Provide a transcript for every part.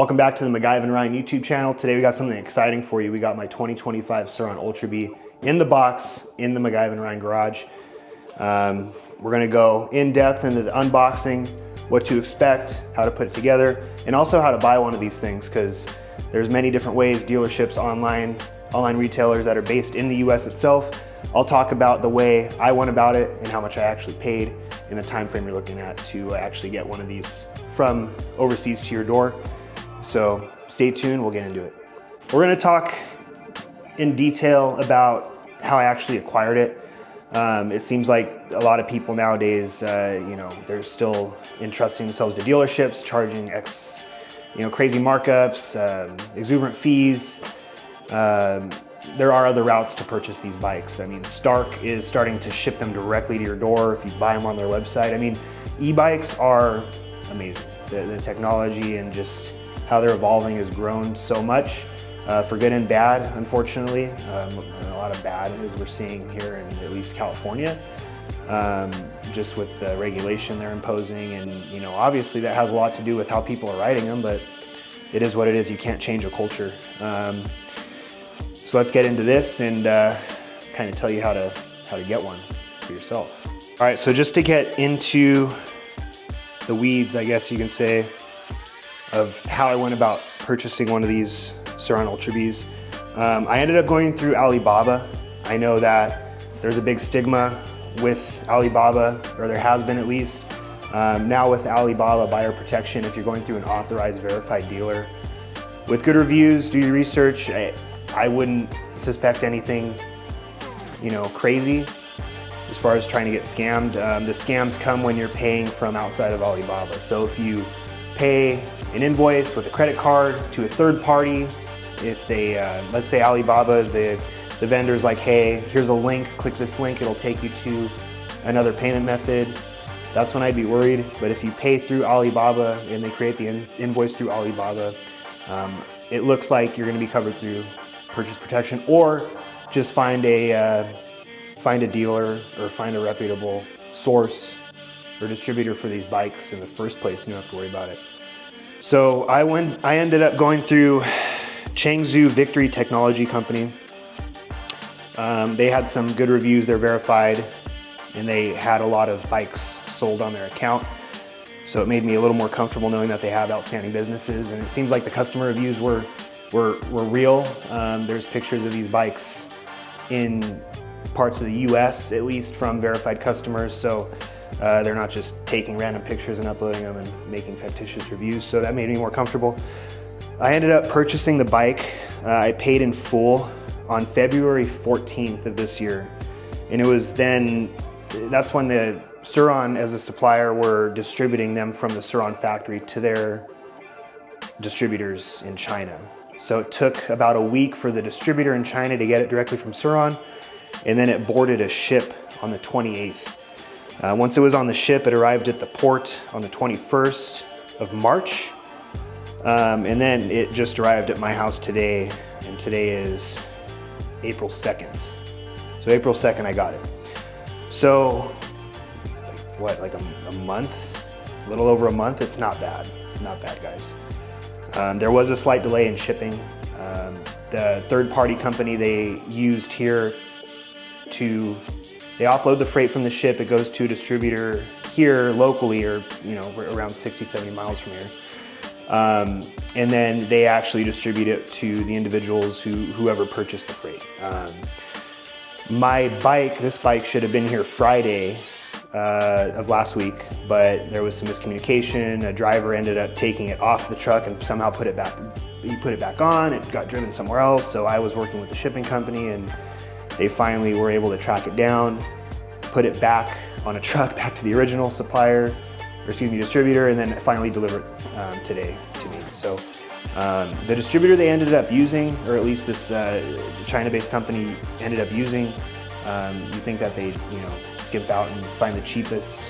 Welcome back to the MacGyver Ryan YouTube channel. Today we got something exciting for you. We got my 2025 Surron Ultra B in the box in the MacGyver Ryan garage. We're gonna go in depth into the unboxing, what to expect, how to put it together, and also how to buy one of these things, because there's many different ways, dealerships, online retailers that are based in the US itself. I'll talk about the way I went about it and how much I actually paid and the time frame you're looking at to actually get one of these from overseas to your door. So stay tuned, we'll get into it. We're gonna talk in detail about how I actually acquired it. It seems like a lot of people nowadays, they're still entrusting themselves to dealerships, charging crazy markups, exuberant fees. There are other routes to purchase these bikes. I mean, Stark is starting to ship them directly to your door if you buy them on their website. I mean, e-bikes are amazing. The technology and just how they're evolving has grown so much, for good and bad, unfortunately. A lot of bad as we're seeing here in at least California, just with the regulation they're imposing. And obviously that has a lot to do with how people are riding them, but it is what it is. You can't change a culture. So let's get into this and kind of tell you how to get one for yourself. All right, so just to get into the weeds, I guess you can say, of how I went about purchasing one of these Surron Ultra Bs. I ended up going through Alibaba. I know that there's a big stigma with Alibaba, or there has been at least. Now with Alibaba buyer protection, if you're going through an authorized, verified dealer with good reviews, do your research. I wouldn't suspect anything, crazy as far as trying to get scammed. The scams come when you're paying from outside of Alibaba. So if you pay an invoice with a credit card to a third party, if they, let's say Alibaba, the vendor's like, hey, here's a link, click this link, it'll take you to another payment method, that's when I'd be worried. But if you pay through Alibaba and they create the invoice through Alibaba, it looks like you're gonna be covered through purchase protection, or just find a dealer or find a reputable source or distributor for these bikes in the first place. You don't have to worry about it. So I ended up going through Changzhou Victory Technology Company. They had some good reviews, they're verified, and they had a lot of bikes sold on their account. So it made me a little more comfortable knowing that they have outstanding businesses, and it seems like the customer reviews were real. There's pictures of these bikes in parts of the US, at least, from verified customers. So they're not just taking random pictures and uploading them and making fictitious reviews. So that made me more comfortable. I ended up purchasing the bike. I paid in full on February 14th of this year. And it was that's when the Surron as a supplier were distributing them from the Surron factory to their distributors in China. So it took about a week for the distributor in China to get it directly from Surron, and then it boarded a ship on the 28th. Once it was on the ship, it arrived at the port on the 21st of March, and then it just arrived at my house today, and today is April 2nd. So April 2nd I got it. So like a month, a little over a month. It's not bad, guys. There was a slight delay in shipping. The third-party company they used here they offload the freight from the ship, it goes to a distributor here locally, or around 60-70 miles from here. And then they actually distribute it to the individuals whoever purchased the freight. This bike should have been here Friday of last week, but there was some miscommunication. A driver ended up taking it off the truck and somehow put it back. He put it back on, it got driven somewhere else. So I was working with the shipping company, and they finally were able to track it down, put it back on a truck back to the original supplier, distributor, and then finally deliver it today to me. So the distributor they ended up using, or at least this China-based company ended up using, you think that they skimp out and find the cheapest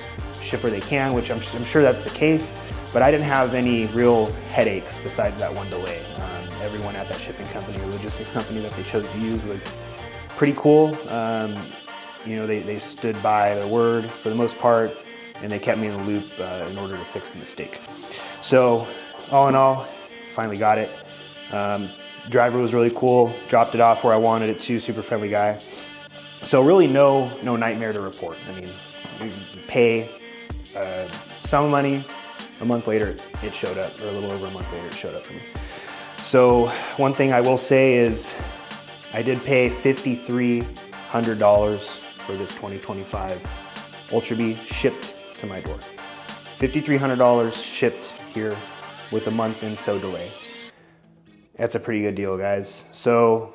shipper they can, which I'm sure that's the case, but I didn't have any real headaches besides that one delay. Everyone at that shipping company or logistics company that they chose to use was pretty cool. They stood by their word for the most part, and they kept me in the loop in order to fix the mistake. So all in all, finally got it. Driver was really cool, dropped it off where I wanted it to, super friendly guy. So really no nightmare to report. I mean, you pay some money, a month later it showed up, or a little over a month later it showed up for me. So one thing I will say is I did pay $5,300 for this 2025 Ultra Bee shipped to my door. $5,300 shipped here with a month and so delay. That's a pretty good deal, guys. So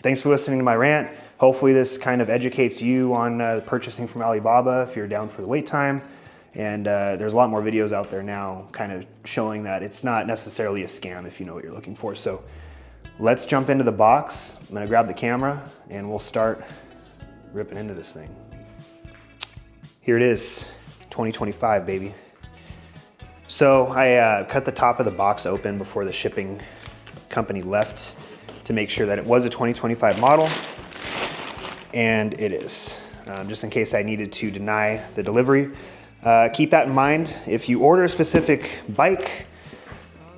thanks for listening to my rant. Hopefully this kind of educates you on purchasing from Alibaba if you're down for the wait time. And there's a lot more videos out there now kind of showing that it's not necessarily a scam if you know what you're looking for. So let's jump into the box. I'm gonna grab the camera and we'll start ripping into this thing. Here it is, 2025, baby. So I cut the top of the box open before the shipping company left to make sure that it was a 2025 model, and it is. Just in case I needed to deny the delivery. Keep that in mind. If you order a specific bike,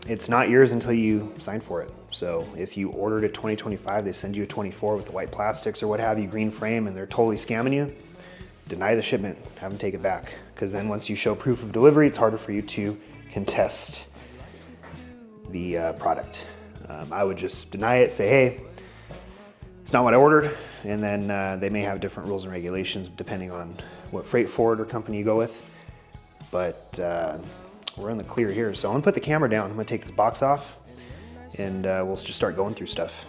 it's not yours until you sign for it. So if you ordered a 2025, they send you a 24 with the white plastics or what have you, green frame, and they're totally scamming you, deny the shipment, have them take it back. Because then once you show proof of delivery, it's harder for you to contest the product. I would just deny it, say, hey, it's not what I ordered, and then they may have different rules and regulations depending on what freight forwarder company you go with. But we're in the clear here. So I'm gonna put the camera down. I'm gonna take this box off and we'll just start going through stuff.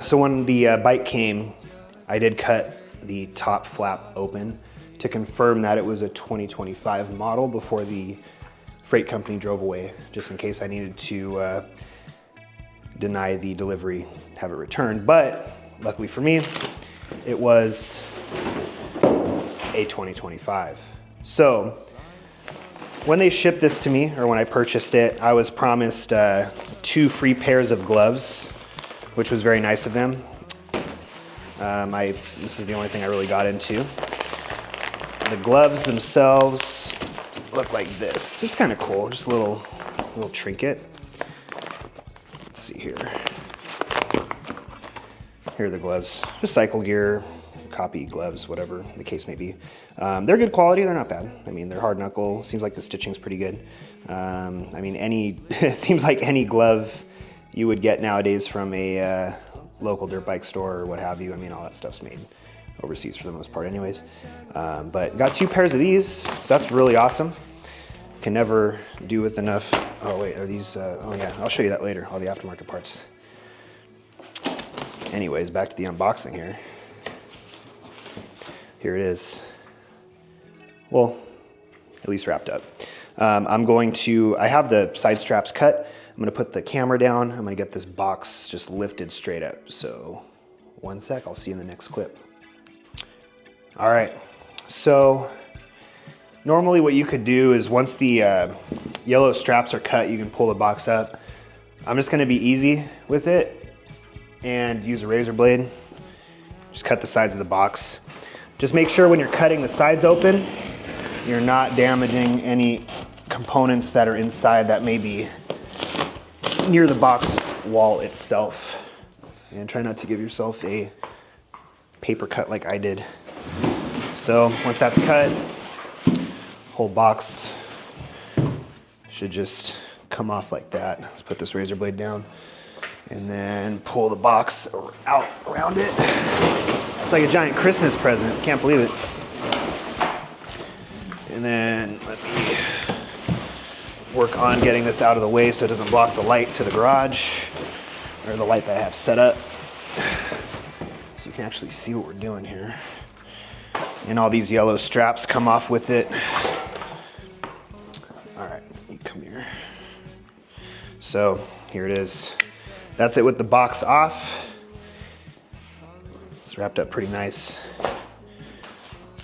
So when the bike came, I did cut the top flap open to confirm that it was a 2025 model before the freight company drove away, just in case I needed to deny the delivery, have it returned. But luckily for me, it was a 2025. So when they shipped this to me, or when I purchased it, I was promised 2 free pairs of gloves, which was very nice of them. This is the only thing I really got into. The gloves themselves look like this. It's kind of cool, just a little trinket. Let's see here. Here are the gloves, just cycle gear, copy gloves, whatever the case may be. They're good quality, they're not bad. I mean, they're hard knuckle, seems like the stitching's pretty good. I mean, it seems like any glove you would get nowadays from a local dirt bike store or what have you. I mean, all that stuff's made overseas for the most part anyways. But got 2 pairs of these, so that's really awesome. Can never do with enough. Oh wait, are these, oh yeah, I'll show you that later, all the aftermarket parts. Anyways, back to the unboxing here. Here it is. Well, at least wrapped up. I have the side straps cut. I'm gonna put the camera down. I'm gonna get this box just lifted straight up. So one sec, I'll see you in the next clip. All right, so normally what you could do is once the yellow straps are cut, you can pull the box up. I'm just gonna be easy with it and use a razor blade. Just cut the sides of the box. Just make sure when you're cutting the sides open, you're not damaging any components that are inside that may be near the box wall itself. And try not to give yourself a paper cut like I did. So once that's cut, whole box should just come off like that. Let's put this razor blade down and then pull the box out around it. It's like a giant Christmas present, can't believe it. And then let me work on getting this out of the way so it doesn't block the light to the garage, or the light that I have set up. So you can actually see what we're doing here. And all these yellow straps come off with it. All right, you come here. So here it is. That's it with the box off. It's wrapped up pretty nice.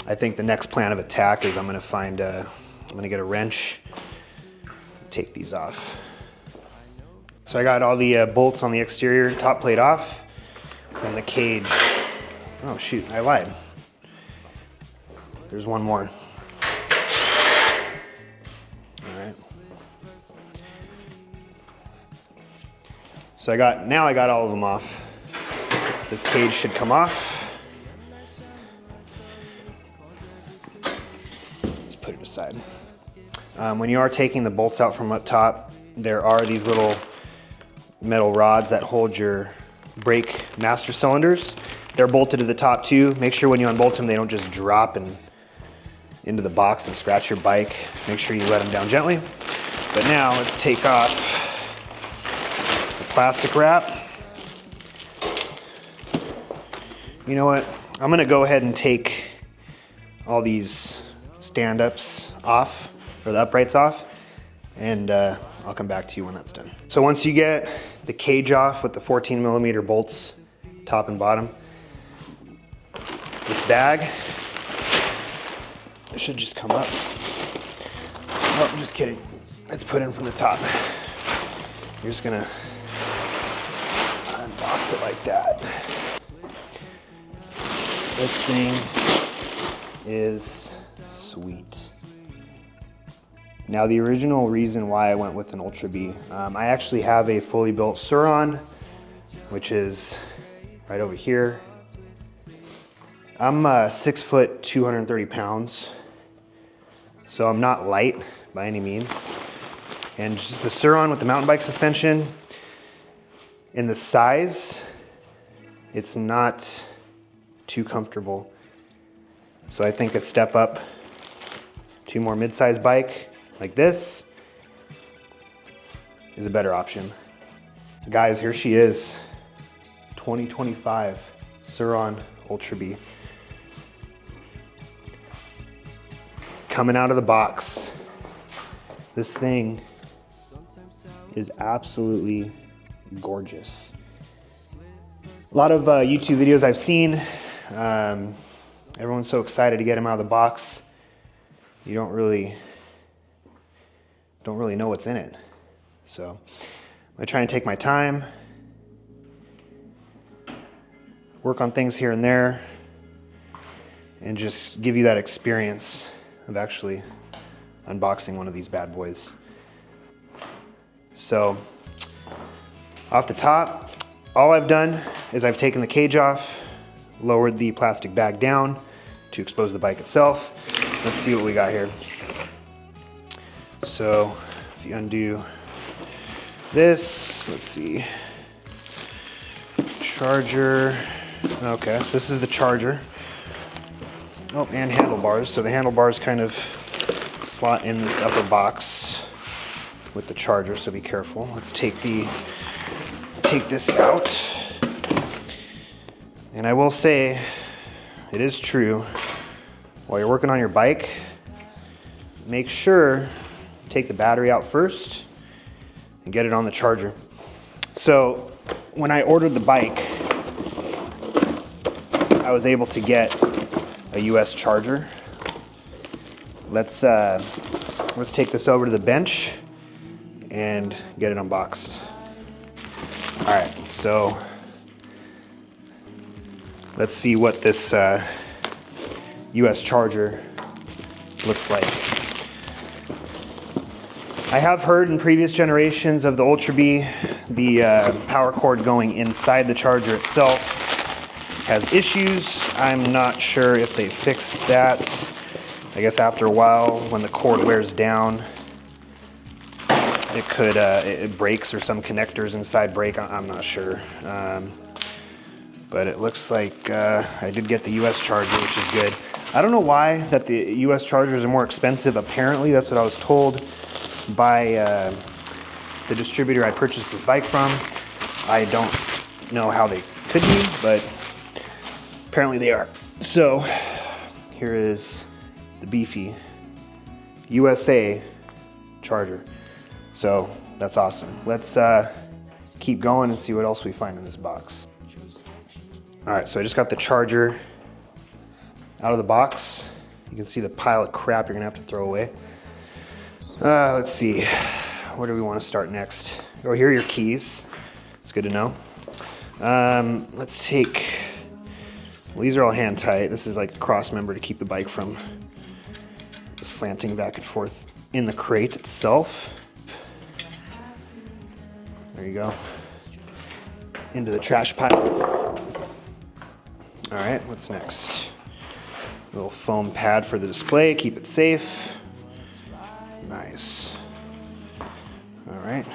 I think the next plan of attack is I'm gonna get a wrench, take these off. So I got all the bolts on the exterior top plate off, and the cage. Oh shoot, I lied. There's one more. All right. So now I got all of them off. This cage should come off. Let's put it aside. When you are taking the bolts out from up top, there are these little metal rods that hold your brake master cylinders. They're bolted to the top too. Make sure when you unbolt them, they don't just drop into the box and scratch your bike. Make sure you let them down gently. But now let's take off the plastic wrap. You know what? I'm gonna go ahead and take all these stand-ups off, or the uprights off, and I'll come back to you when that's done. So once you get the cage off with the 14mm bolts, top and bottom, this bag should just come up. Oh, I'm just kidding. Let's put in from the top. You're just gonna unbox it like that. This thing is sweet. Now the original reason why I went with an Ultra B, I actually have a fully built Surron, which is right over here. I'm 6 foot, 230 pounds, so I'm not light by any means. And just the Surron with the mountain bike suspension, in the size, it's not too comfortable. So I think a step up to a more mid-size bike like this is a better option. Guys, here she is, 2025 Surron Ultra B. Coming out of the box. This thing is absolutely gorgeous. A lot of YouTube videos I've seen, everyone's so excited to get him out of the box. You don't really know what's in it. So I'm gonna try and take my time, work on things here and there, and just give you that experience of actually unboxing one of these bad boys. So off the top, all I've done is I've taken the cage off, lowered the plastic bag down to expose the bike itself. Let's see what we got here. So if you undo this, let's see, charger. Okay, so this is the charger. Oh, and handlebars. So the handlebars kind of slot in this upper box with the charger, so be careful. Let's take this out. And I will say, it is true, while you're working on your bike, make sure you take the battery out first and get it on the charger. So when I ordered the bike, I was able to get a US charger. Let's take this over to the bench and get it unboxed. All right, so let's see what this US charger looks like. I have heard in previous generations of the Ultra B, the power cord going inside the charger itself has issues. I'm not sure if they fixed that. I guess after a while, when the cord wears down, it could, it breaks, or some connectors inside break. I'm not sure. But it looks like I did get the US charger, which is good. I don't know why that the US chargers are more expensive. Apparently, that's what I was told by the distributor I purchased this bike from. I don't know how they could be, but apparently they are. So here is the beefy USA charger. So that's awesome. Let's keep going and see what else we find in this box. All right, so I just got the charger out of the box. You can see the pile of crap you're gonna have to throw away. Let's see, where do we want to start next? Oh, here are your keys. It's good to know. Let's take, well, these are all hand tight. This is like a cross member to keep the bike from slanting back and forth in the crate itself. There you go. into the trash pile. All right, what's next? Little foam pad for the display, keep it safe. Nice. All right,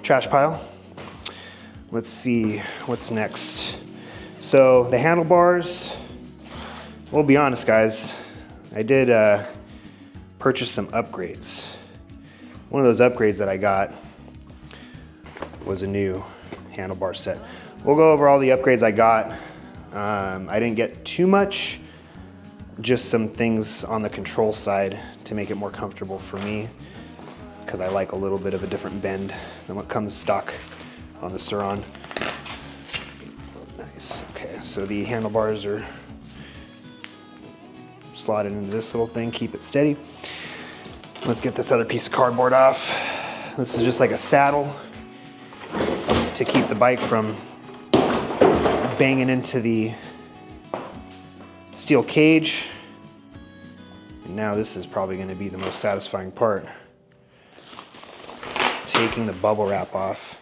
trash pile. Let's see what's next. So the handlebars, we'll be honest guys, I did purchase some upgrades. One of those upgrades that I got was a new handlebar set. We'll go over all the upgrades I got. I didn't get too much, just some things on the control side to make it more comfortable for me, because I like a little bit of a different bend than what comes stock on the Surron. Nice, okay, so the handlebars are slotted into this little thing, keep it steady. Let's get this other piece of cardboard off. This is just like a saddle to keep the bike from banging into the steel cage. And now this is probably going to be the most satisfying part. Taking the bubble wrap off.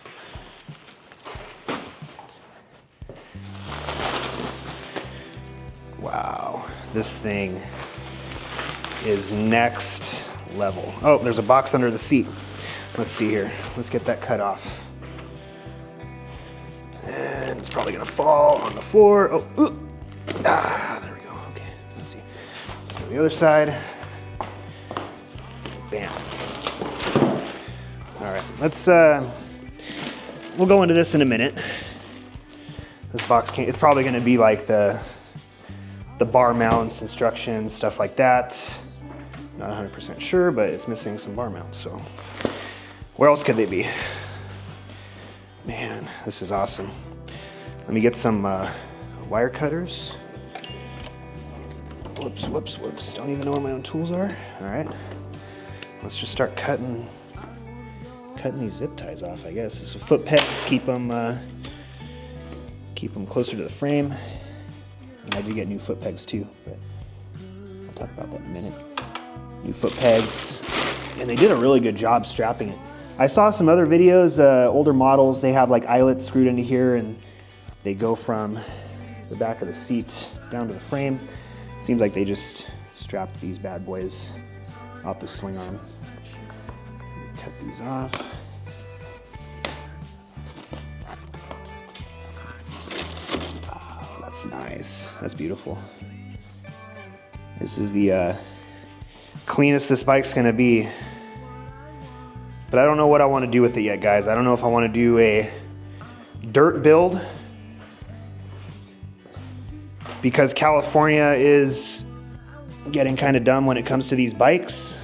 Wow, this thing is next level. Oh, there's a box under the seat. Let's see here. Let's get that cut off. And it's probably gonna fall on the floor. Oh, ooh. Ah, there we go. Okay, let's see. So the other side. Bam. All right, let's, we'll go into this in a minute. This box can't, it's probably gonna be like the bar mounts, instructions, stuff like that. Not 100% sure, but it's missing some bar mounts, so. Where else could they be? Man, this is awesome. Let me get some wire cutters. Whoops, whoops, whoops. Don't even know where my own tools are. All right, let's just start cutting these zip ties off, I guess. So foot pegs, keep them closer to the frame. And I do get new foot pegs too, but I'll talk about that in a minute. New foot pegs, and they did a really good job strapping it. I saw some other videos, older models, they have like eyelets screwed into here and they go from the back of the seat down to the frame. Seems like they just strapped these bad boys off the swing arm. Cut these off. Oh, that's nice. That's beautiful. This is the cleanest this bike's gonna be. But I don't know what I want to do with it yet, guys. I don't know if I want to do a dirt build, because California is getting kind of dumb when it comes to these bikes.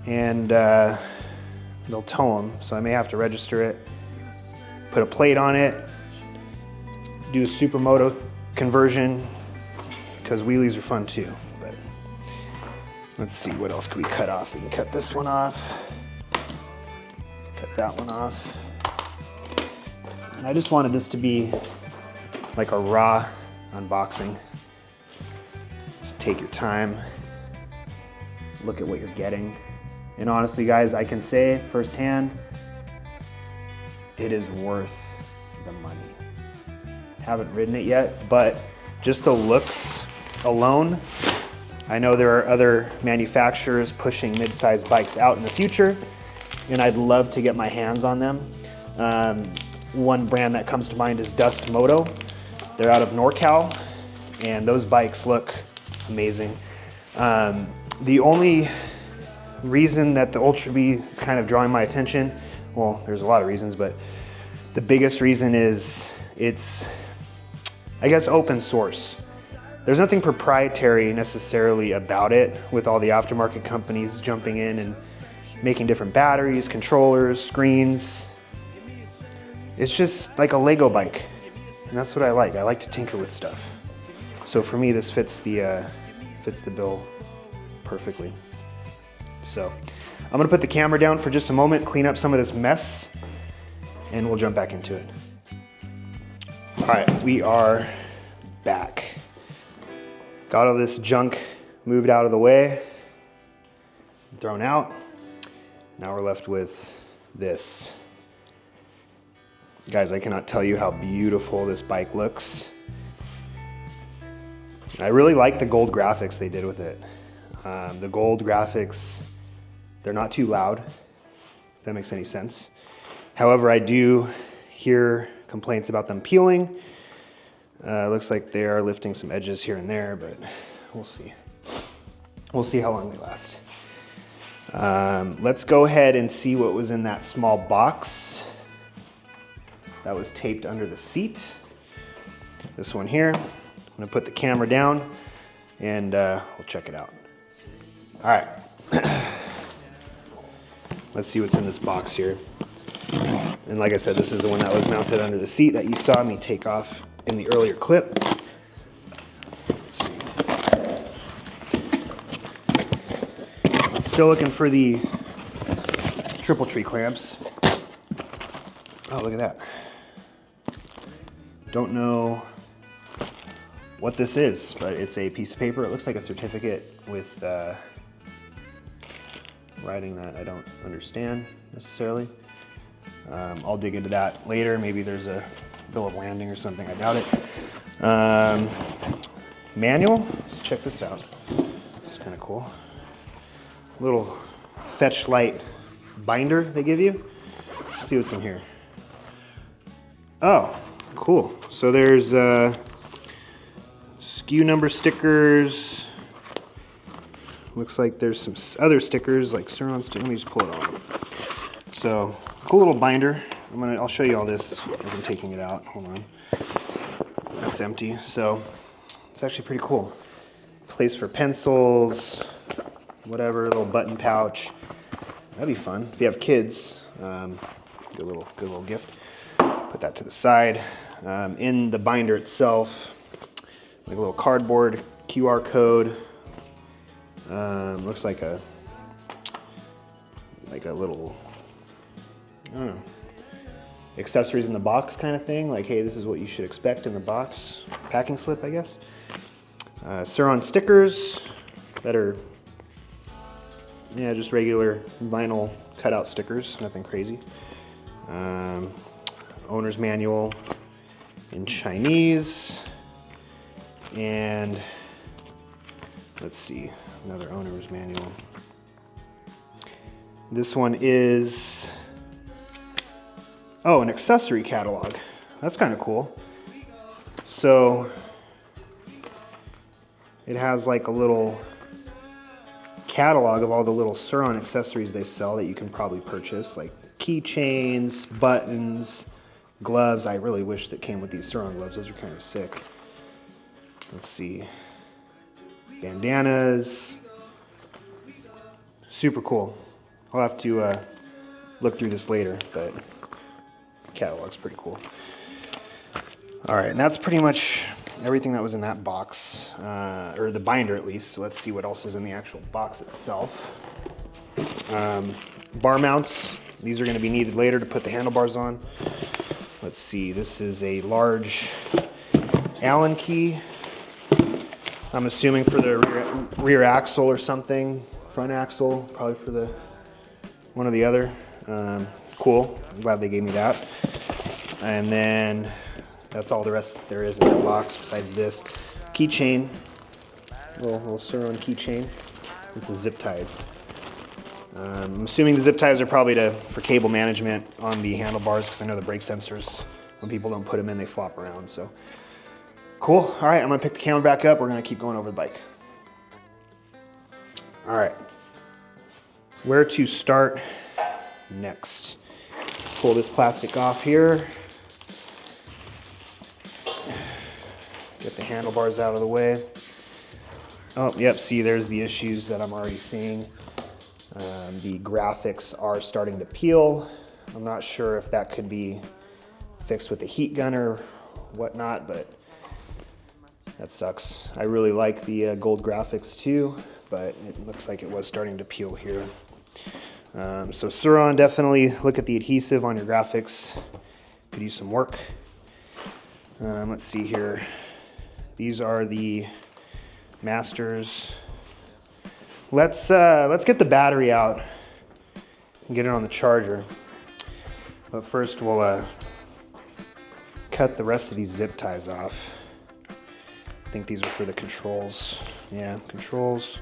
And they'll tow them, so I may have to register it, put a plate on it, do a supermoto conversion, because wheelies are fun too. But let's see, what else could we cut off? We can cut this one off, cut that one off. And I just wanted this to be like a raw unboxing. Just take your time, look at what you're getting. And honestly, guys, I can say firsthand, it is worth the money. Haven't ridden it yet, but just the looks alone, I know there are other manufacturers pushing mid-size bikes out in the future, and I'd love to get my hands on them. One brand that comes to mind is Dust Moto. They're out of NorCal, and those bikes look amazing. The only reason that the Ultra B is kind of drawing my attention, well, there's a lot of reasons, but the biggest reason is it's, I guess, open source. There's nothing proprietary necessarily about it, with all the aftermarket companies jumping in and making different batteries, controllers, screens. It's just like a Lego bike, and that's what I like. I like to tinker with stuff. So for me, this fits the bill perfectly. So I'm gonna put the camera down for just a moment, clean up some of this mess, and we'll jump back into it. All right, we are back. Got all this junk moved out of the way, thrown out. Now we're left with this. Guys, I cannot tell you how beautiful this bike looks. I really like the gold graphics they did with it. The gold graphics, they're not too loud, if that makes any sense. However, I do hear complaints about them peeling. Looks like they are lifting some edges here and there, but we'll see. We'll see how long they last. Let's go ahead and see what was in that small box that was taped under the seat. This one here. I'm gonna put the camera down and we'll check it out. All right. Let's see what's in this box here. And like I said, this is the one that was mounted under the seat that you saw me take off in the earlier clip. Let's see. Still looking for the triple tree clamps. Oh, look at that. Don't know what this is, but it's a piece of paper. It looks like a certificate with writing that I don't understand necessarily. I'll dig into that later. Maybe there's a bill of landing or something. I doubt it. Manual. Let's check this out. It's kind of cool. Little fetch light binder they give you. Let's see what's in here. Oh, cool. So there's SKU number stickers. Looks like there's some other stickers like Surron stickers. Let me just pull it off. So cool little binder. I'll show you all this as I'm taking it out. Hold on. That's empty. So it's actually pretty cool. Place for pencils, whatever, little button pouch. That'd be fun if you have kids. Good little gift. Put that to the side. In the binder itself, like a little cardboard QR code. Looks like a little, I don't know, accessories in the box kind of thing. Like, hey, this is what you should expect in the box. Packing slip, I guess. Surron stickers that are, yeah, just regular vinyl cutout stickers, nothing crazy. Owner's manual in Chinese, and let's see, another owner's manual. This one is, oh, an accessory catalog. That's kind of cool. So it has like a little catalog of all the little Surron accessories they sell that you can probably purchase, like keychains, buttons, gloves. I really wish that came with these Surron gloves. Those are kind of sick. Let's see. Bandanas. Super cool. I'll have to look through this later, but the catalog's pretty cool. All right, and that's pretty much everything that was in that box, or the binder at least. So let's see what else is in the actual box itself. Bar mounts. These are going to be needed later to put the handlebars on. Let's see, this is a large Allen key. I'm assuming for the rear axle or something. Front axle, probably for the one or the other. Cool, I'm glad they gave me that. And then that's all the rest there is in the box besides this. Keychain, little Surron keychain, and some zip ties. I'm assuming the zip ties are probably for cable management on the handlebars, because I know the brake sensors, when people don't put them in, they flop around. So cool. All right, I'm gonna pick the camera back up. We're gonna keep going over the bike. All right, where to start next? Pull this plastic off here. Get the handlebars out of the way. Oh, yep, see, there's the issues that I'm already seeing. The graphics are starting to peel. I'm not sure if that could be fixed with a heat gun or whatnot, but that sucks. I really like the gold graphics too, but it looks like it was starting to peel here. So Surron, definitely look at the adhesive on your graphics. Could use some work. Let's see here. These are the masters. Let's get the battery out and get it on the charger. But first we'll cut the rest of these zip ties off. I think these are for the controls. Yeah, controls.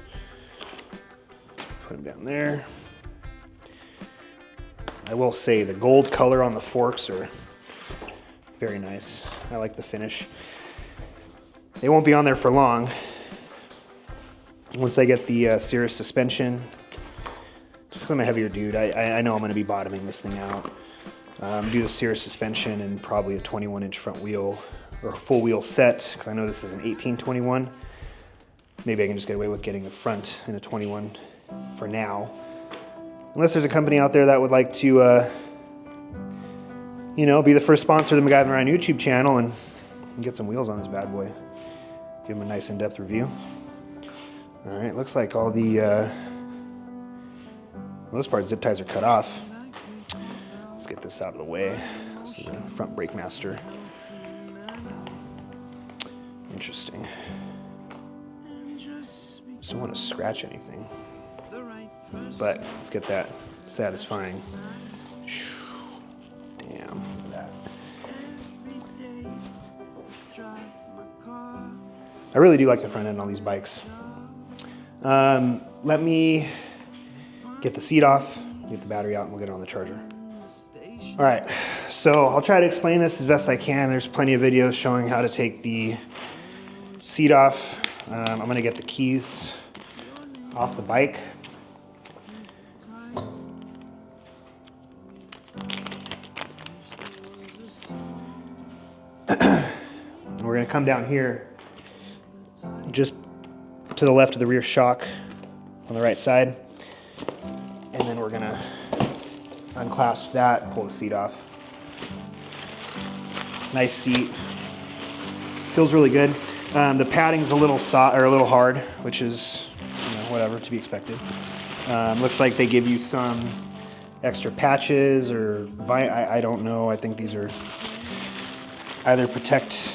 Put them down there. I will say the gold color on the forks are very nice. I like the finish. They won't be on there for long. Once I get the Cirrus suspension, just I'm a heavier dude. I know I'm gonna be bottoming this thing out. Do the Cirrus suspension and probably a 21-inch front wheel or a full wheel set, because I know this is an 1821. Maybe I can just get away with getting the front in a 21 for now. Unless there's a company out there that would like to, you know, be the first sponsor of the MacGyver and Ryan YouTube channel and get some wheels on this bad boy. Give them a nice in-depth review. All right, looks like all the most part zip ties are cut off. Let's get this out of the way. This is the front brake master. Interesting. Just don't want to scratch anything. But let's get that satisfying. Damn, look at that. I really do like the front end on these bikes. Let me get the seat off, get the battery out, and we'll get it on the charger. All right, so I'll try to explain this as best I can. There's plenty of videos showing how to take the seat off. I'm gonna get the keys off the bike. We're gonna come down here, just to the left of the rear shock on the right side. And then we're gonna unclasp that, pull the seat off. Nice seat, feels really good. The padding's a little soft or a little hard, which is, you know, whatever, to be expected. Looks like they give you some extra patches or I don't know. I think these are either protect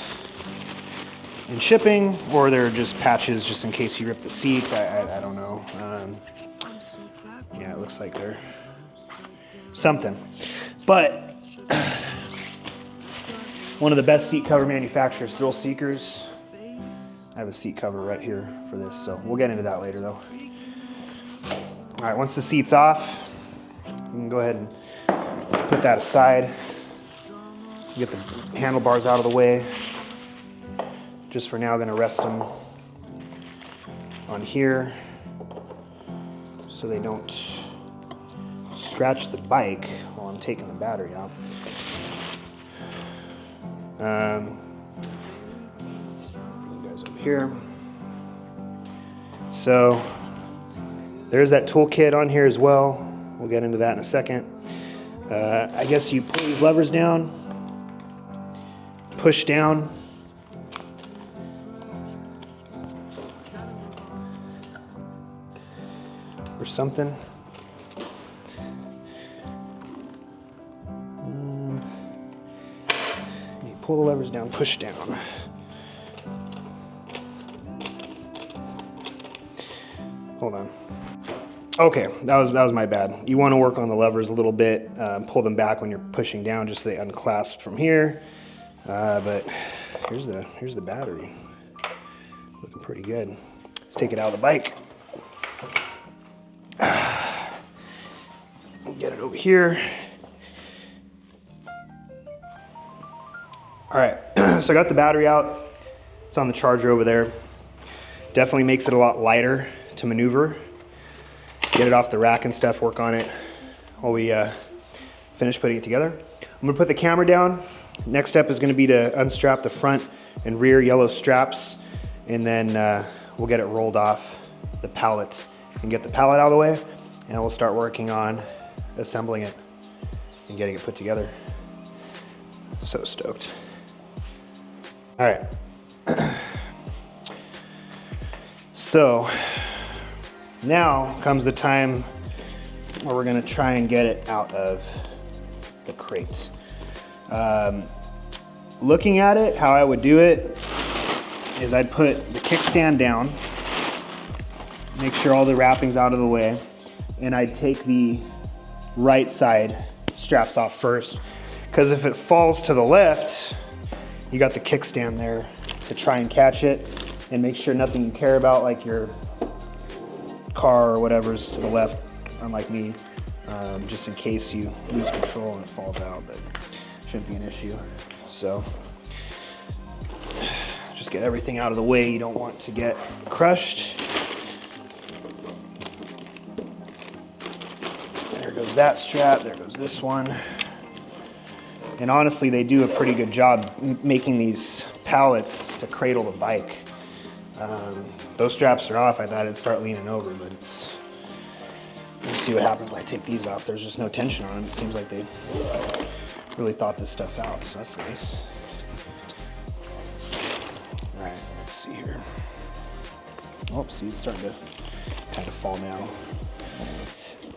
in shipping or they're just patches just in case you rip the seat. I don't know. Yeah, it looks like they're something. But one of the best seat cover manufacturers, Thrill Seekers. I have a seat cover right here for this, so we'll get into that later though. All right, once the seat's off, you can go ahead and put that aside. Get the handlebars out of the way. Just for now, gonna rest them on here so they don't scratch the bike while I'm taking the battery out. You guys over here. So there's that toolkit on here as well. We'll get into that in a second. I guess you pull these levers down, push down. Or something. You pull the levers down, push down. Hold on. Okay, that was my bad. You want to work on the levers a little bit, pull them back when you're pushing down, just so they unclasp from here. But here's the battery. Looking pretty good. Let's take it out of the bike. Get it over here. All right, so I got the battery out. It's on the charger over there. Definitely makes it a lot lighter to maneuver. Get it off the rack and stuff, work on it while we finish putting it together. I'm gonna put the camera down. Next step is gonna be to unstrap the front and rear yellow straps, and then we'll get it rolled off the pallet and get the pallet out of the way, and we'll start working on assembling it and getting it put together. So stoked. All right. So now comes the time where we're gonna try and get it out of the crate. Looking at it, how I would do it is I'd put the kickstand down, make sure all the wrapping's out of the way, and I'd take the right side straps off first, because if it falls to the left, you got the kickstand there to try and catch it and make sure nothing you care about, like your car or whatever's to the left, unlike me, just in case you lose control and it falls out, but shouldn't be an issue. So just get everything out of the way you don't want to get crushed. There goes that strap, there goes this one. And honestly, they do a pretty good job making these pallets to cradle the bike. Those straps are off. I thought it'd start leaning over, but it's... Let's see what happens when I take these off. There's just no tension on them. It seems like they really thought this stuff out, so that's nice. All right, let's see here. Oh, see, it's starting to kind of fall now.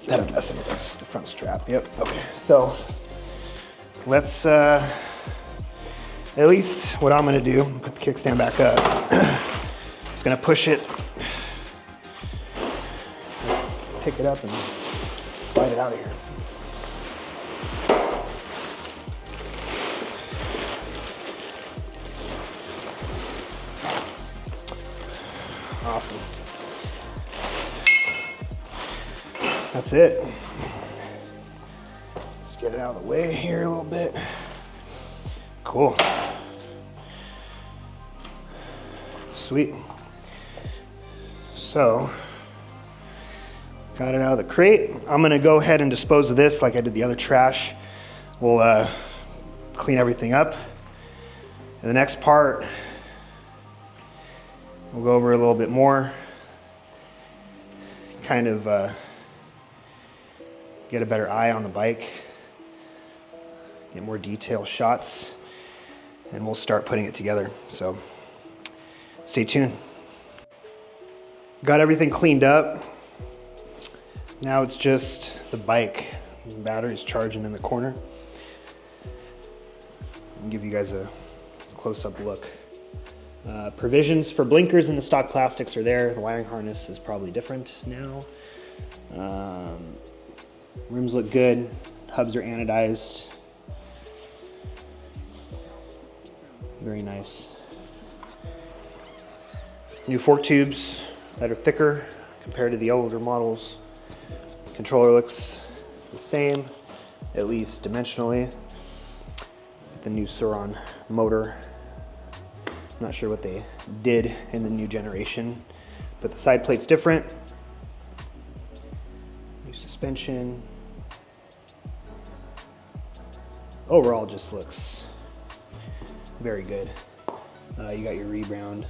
That I'm messing with the front strap. Yep, okay. So let's, at least what I'm gonna do, put the kickstand back up. Just gonna push it, pick it up and slide it out of here. Awesome. That's it. Let's get it out of the way here a little bit. Cool. Sweet. So, got it out of the crate. I'm gonna go ahead and dispose of this like I did the other trash. We'll clean everything up. And the next part, we'll go over a little bit more. Kind of get a better eye on the bike. Get more detailed shots. And we'll start putting it together. So, stay tuned. Got everything cleaned up. Now it's just the bike. The battery's charging in the corner. I'll give you guys a close-up look. Provisions for blinkers in the stock plastics are there. The wiring harness is probably different now. Rims look good. Hubs are anodized. Very nice. New fork tubes that are thicker compared to the older models. Controller looks the same, at least dimensionally. The new Surron motor. I'm not sure what they did in the new generation, but the side plate's different. New suspension. Overall, just looks very good. You got your rebound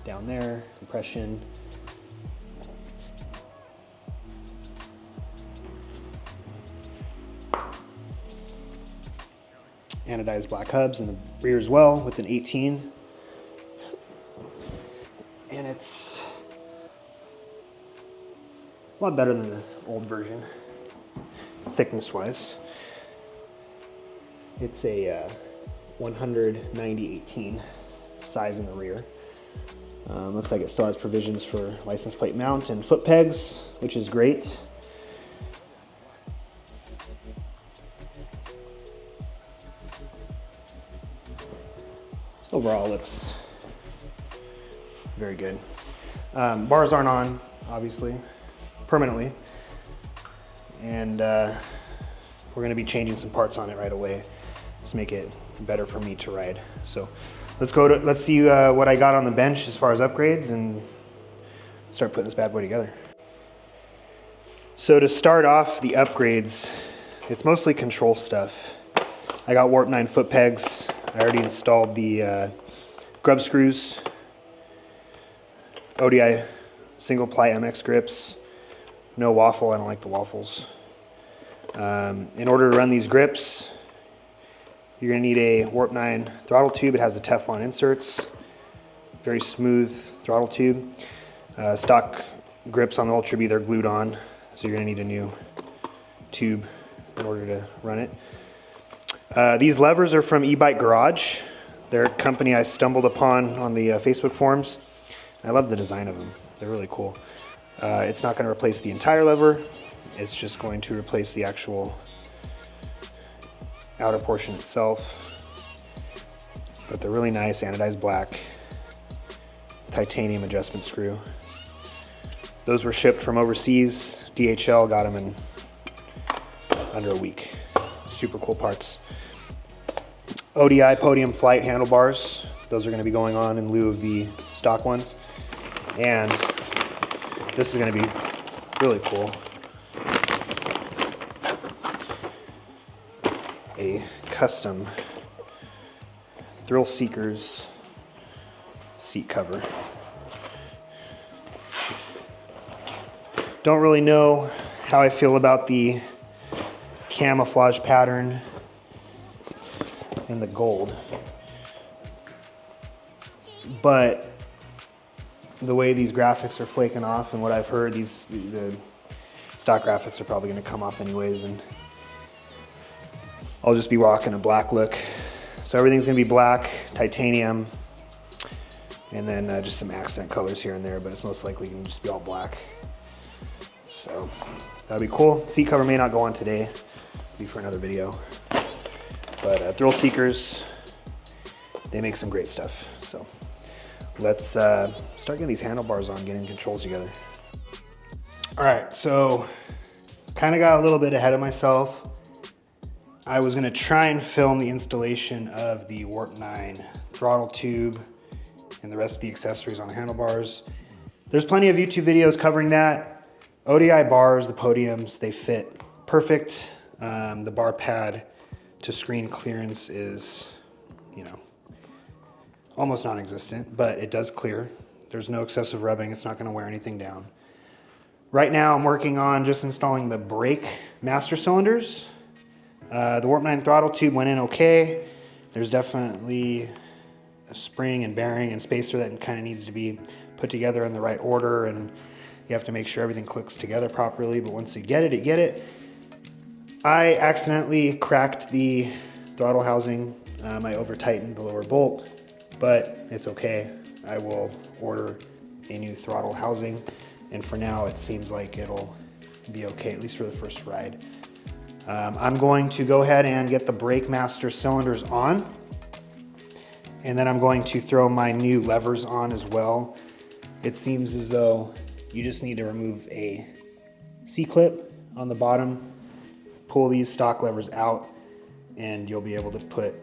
down there, compression. Anodized black hubs in the rear as well with an 18. And it's a lot better than the old version, thickness-wise. It's a 190/18 size in the rear. Looks like it still has provisions for license plate mount and foot pegs, which is great. Overall looks very good. Bars aren't on, obviously, permanently. And we're gonna be changing some parts on it right away to make it better for me to ride. So let's see what I got on the bench as far as upgrades and start putting this bad boy together. So to start off the upgrades, it's mostly control stuff. I got Warp 9 foot pegs. I already installed the grub screws, ODI single ply MX grips, no waffle, I don't like the waffles. In order to run these grips, you're gonna need a Warp 9 throttle tube. It has the Teflon inserts, very smooth throttle tube. Stock grips on the Ultra B, they're glued on, so you're gonna need a new tube in order to run it. These levers are from E-Bike Garage. They're a company I stumbled upon on the Facebook forums. I love the design of them. They're really cool. It's not going to replace the entire lever. It's just going to replace the actual outer portion itself. but they're really nice, anodized black, titanium adjustment screw. Those were shipped from overseas. DHL got them in under a week. Super cool parts. ODI podium flight handlebars. Those are going to be going on in lieu of the stock ones. And this is going to be really cool. A custom Thrill Seekers seat cover. Don't really know how I feel about the camouflage pattern and the gold, but the way these graphics are flaking off and what I've heard, the stock graphics are probably going to come off anyways, and I'll just be rocking a black look. So everything's going to be black, titanium, and then just some accent colors here and there, but it's most likely going to just be all black. So that'll be cool. Seat cover may not go on today, it'll be for another video. But Thrill Seekers, they make some great stuff. So let's start getting these handlebars on, getting controls together. All right, so kind of got a little bit ahead of myself. I was gonna try and film the installation of the Warp 9 throttle tube and the rest of the accessories on the handlebars. There's plenty of YouTube videos covering that. ODI bars, the podiums, they fit perfect. The bar pad to screen clearance is, you know, almost non-existent, but it does clear. There's no excessive rubbing. It's not gonna wear anything down. Right now I'm working on just installing the brake master cylinders. The Warp 9 throttle tube went in okay. There's definitely a spring and bearing and spacer that kind of needs to be put together in the right order, and you have to make sure everything clicks together properly, but once you get it, you get it. I accidentally cracked the throttle housing. I over-tightened the lower bolt, but it's okay. I will order a new throttle housing, and for now it seems like it'll be okay, at least for the first ride. I'm going to go ahead and get the brake master cylinders on, and then I'm going to throw my new levers on as well. It seems as though you just need to remove a C-clip on the bottom, pull these stock levers out, and you'll be able to put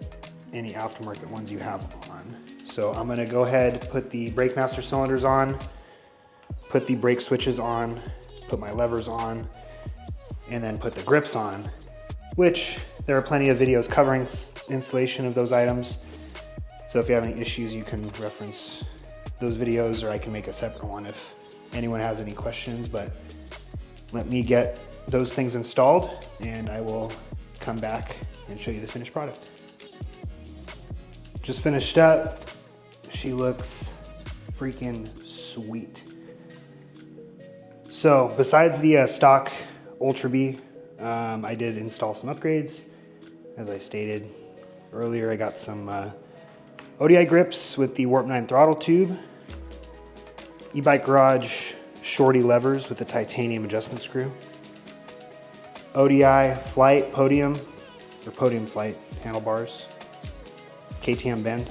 any aftermarket ones you have on. So I'm gonna go ahead, put the brake master cylinders on, put the brake switches on, put my levers on, and then put the grips on, which there are plenty of videos covering installation of those items. So if you have any issues, you can reference those videos, or I can make a separate one if anyone has any questions. But let me get those things installed and I will come back and show you the finished product. Just finished up. She looks freaking sweet. So besides the stock Ultra B, I did install some upgrades. As I stated earlier, I got some ODI grips with the Warp 9 throttle tube, e-bike garage shorty levers with the titanium adjustment screw, ODI flight podium or podium flight handlebars, KTM bend,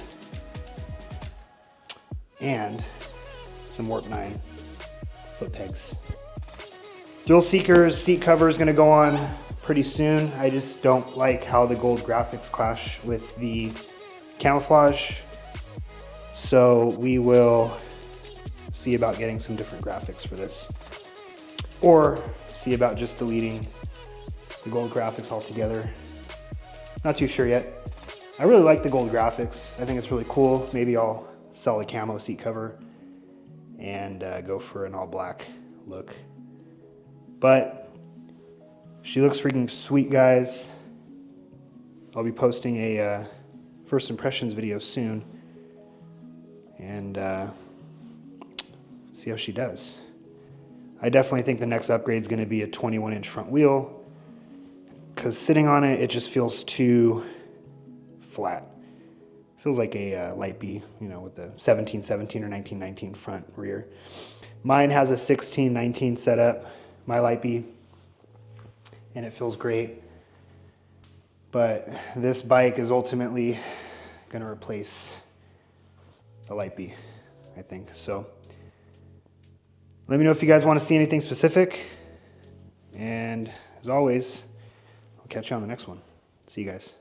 and some Warp 9 foot pegs. Thrill Seekers seat cover is going to go on pretty soon. I just don't like how the gold graphics clash with the camouflage. So we will see about getting some different graphics for this, or see about just deleting the gold graphics altogether. Not too sure yet. I really like the gold graphics. I think it's really cool. Maybe I'll sell a camo seat cover and go for an all black look. But she looks freaking sweet, guys. I'll be posting a first impressions video soon, and see how she does. I definitely think the next upgrade is going to be a 21-inch front wheel, because sitting on it, it just feels too flat. Feels like a light B, you know, with the 1717 or 1919 front rear. Mine has a 1619 setup, my light B, and it feels great. But this bike is ultimately gonna replace the light bee, I think. So let me know if you guys want to see anything specific. And as always, I'll catch you on the next one. See you guys.